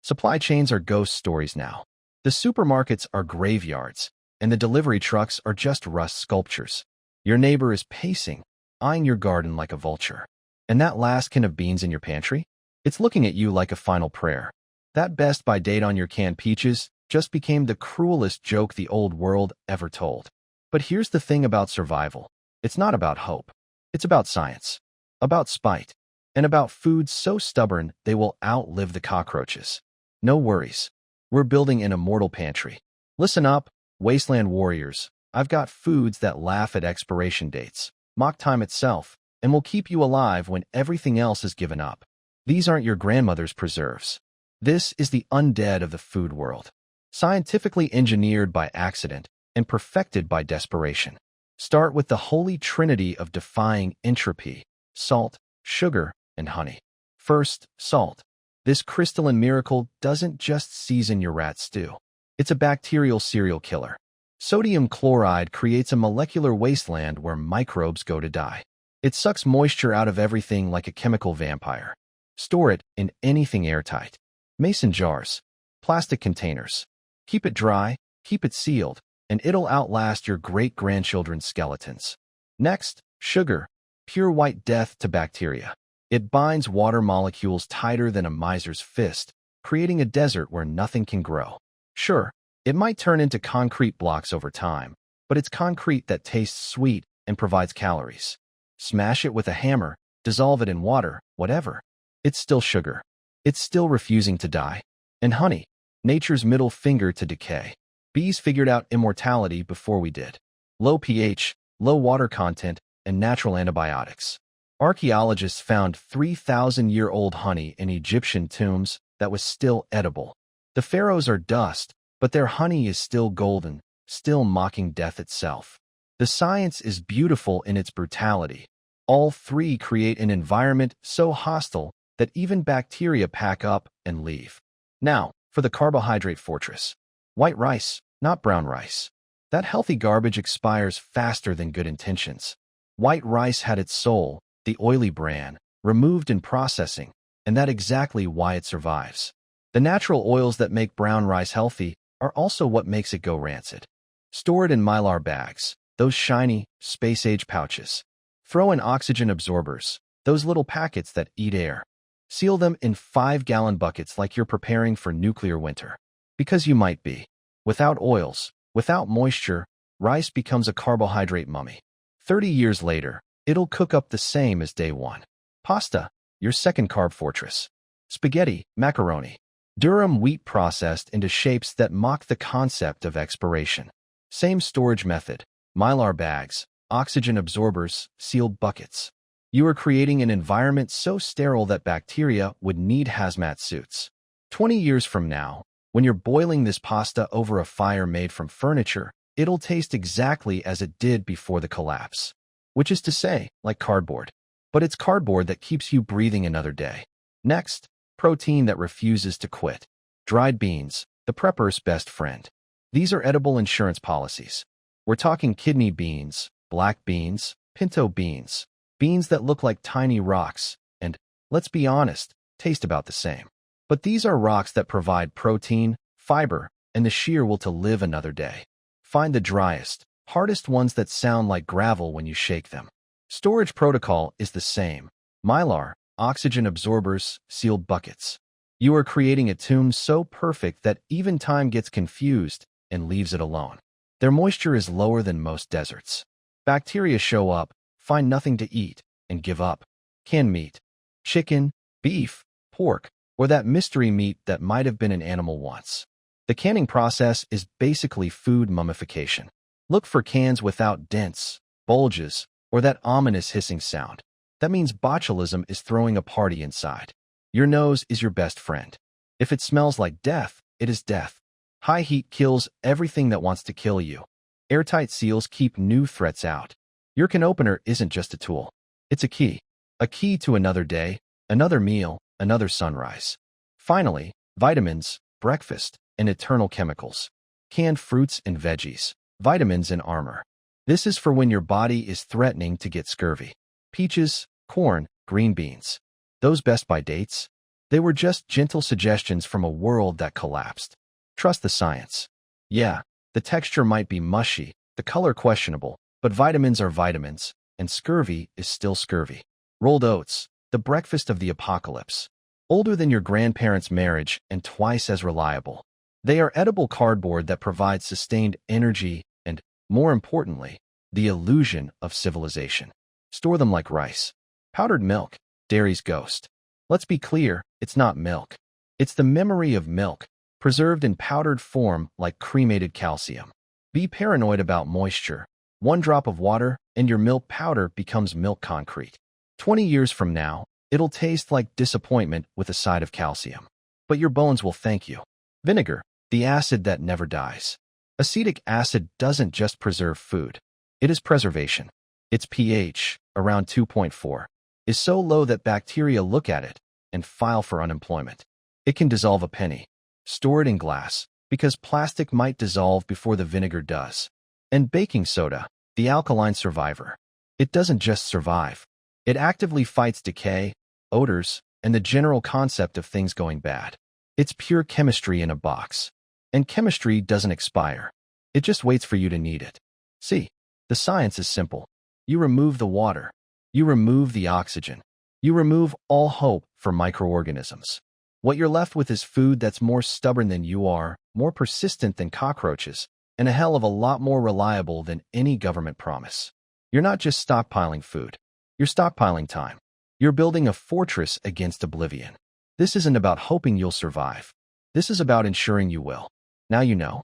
Supply chains are ghost stories now. The supermarkets are graveyards, and the delivery trucks are just rust sculptures. Your neighbor is pacing, eyeing your garden like a vulture. And that last can of beans in your pantry? It's looking at you like a final prayer. That best by date on your canned peaches just became the cruelest joke the old world ever told. But here's the thing about survival. It's not about hope. It's about science, about spite, and about foods so stubborn they will outlive the cockroaches. No worries. We're building an immortal pantry. Listen up, wasteland warriors. I've got foods that laugh at expiration dates, mock time itself, and will keep you alive when everything else is given up. These aren't your grandmother's preserves. This is the undead of the food world, scientifically engineered by accident and perfected by desperation. Start with the holy trinity of defying entropy: salt, sugar, and honey. First, salt. This crystalline miracle doesn't just season your rat stew. It's a bacterial serial killer. Sodium chloride creates a molecular wasteland where microbes go to die. It sucks moisture out of everything like a chemical vampire. Store it in anything airtight. Mason jars, plastic containers. Keep it dry, keep it sealed, and it'll outlast your great-grandchildren's skeletons. Next, sugar, pure white death to bacteria. It binds water molecules tighter than a miser's fist, creating a desert where nothing can grow. Sure, it might turn into concrete blocks over time, but it's concrete that tastes sweet and provides calories. Smash it with a hammer, dissolve it in water, whatever. It's still sugar. It's still refusing to die. And honey, nature's middle finger to decay. Bees figured out immortality before we did. Low pH, low water content, and natural antibiotics. Archaeologists found 3,000-year-old honey in Egyptian tombs that was still edible. The pharaohs are dust, but their honey is still golden, still mocking death itself. The science is beautiful in its brutality. All three create an environment so hostile that even bacteria pack up and leave. Now, for the carbohydrate fortress. White rice, not brown rice. That healthy garbage expires faster than good intentions. White rice had its soul, the oily bran, removed in processing, and that's exactly why it survives. The natural oils that make brown rice healthy are also what makes it go rancid. Store it in Mylar bags, those shiny, space-age pouches. Throw in oxygen absorbers, those little packets that eat air. Seal them in 5-gallon buckets like you're preparing for nuclear winter. Because you might be. Without oils, without moisture, rice becomes a carbohydrate mummy. 30 years later, it'll cook up the same as day one. Pasta, your second carb fortress. Spaghetti, macaroni. Durum wheat processed into shapes that mock the concept of expiration. Same storage method. Mylar bags, oxygen absorbers, sealed buckets. You are creating an environment so sterile that bacteria would need hazmat suits. 20 years from now, when you're boiling this pasta over a fire made from furniture, it'll taste exactly as it did before the collapse. Which is to say, like cardboard. But it's cardboard that keeps you breathing another day. Next, protein that refuses to quit. Dried beans, the prepper's best friend. These are edible insurance policies. We're talking kidney beans, black beans, pinto beans, beans that look like tiny rocks, and, let's be honest, taste about the same. But these are rocks that provide protein, fiber, and the sheer will to live another day. Find the driest, hardest ones that sound like gravel when you shake them. Storage protocol is the same. Mylar, oxygen absorbers, sealed buckets. You are creating a tomb so perfect that even time gets confused and leaves it alone. Their moisture is lower than most deserts. Bacteria show up, find nothing to eat, and give up. Canned meat. Chicken, beef, pork, or that mystery meat that might have been an animal once. The canning process is basically food mummification. Look for cans without dents, bulges, or that ominous hissing sound. That means botulism is throwing a party inside. Your nose is your best friend. If it smells like death, it is death. High heat kills everything that wants to kill you. Airtight seals keep new threats out. Your can opener isn't just a tool. It's a key. A key to another day, another meal, another sunrise. Finally, vitamins, breakfast, and eternal chemicals. Canned fruits and veggies. Vitamins and armor. This is for when your body is threatening to get scurvy. Peaches, corn, green beans. Those best by dates? They were just gentle suggestions from a world that collapsed. Trust the science. Yeah, the texture might be mushy, the color questionable, but vitamins are vitamins, and scurvy is still scurvy. Rolled oats, the breakfast of the apocalypse. Older than your grandparents' marriage and twice as reliable. They are edible cardboard that provides sustained energy and, more importantly, the illusion of civilization. Store them like rice. Powdered milk, dairy's ghost. Let's be clear, it's not milk. It's the memory of milk, preserved in powdered form like cremated calcium. Be paranoid about moisture. One drop of water, and your milk powder becomes milk concrete. 20 years from now, it'll taste like disappointment with a side of calcium. But your bones will thank you. Vinegar, the acid that never dies. Acetic acid doesn't just preserve food. It is preservation. Its pH, around 2.4, is so low that bacteria look at it and file for unemployment. It can dissolve a penny. Store it in glass, because plastic might dissolve before the vinegar does. And baking soda, the alkaline survivor. It doesn't just survive. It actively fights decay, odors, and the general concept of things going bad. It's pure chemistry in a box. And chemistry doesn't expire. It just waits for you to need it. See, the science is simple. You remove the water. You remove the oxygen. You remove all hope for microorganisms. What you're left with is food that's more stubborn than you are, more persistent than cockroaches, and a hell of a lot more reliable than any government promise. You're not just stockpiling food. You're stockpiling time. You're building a fortress against oblivion. This isn't about hoping you'll survive. This is about ensuring you will. Now you know.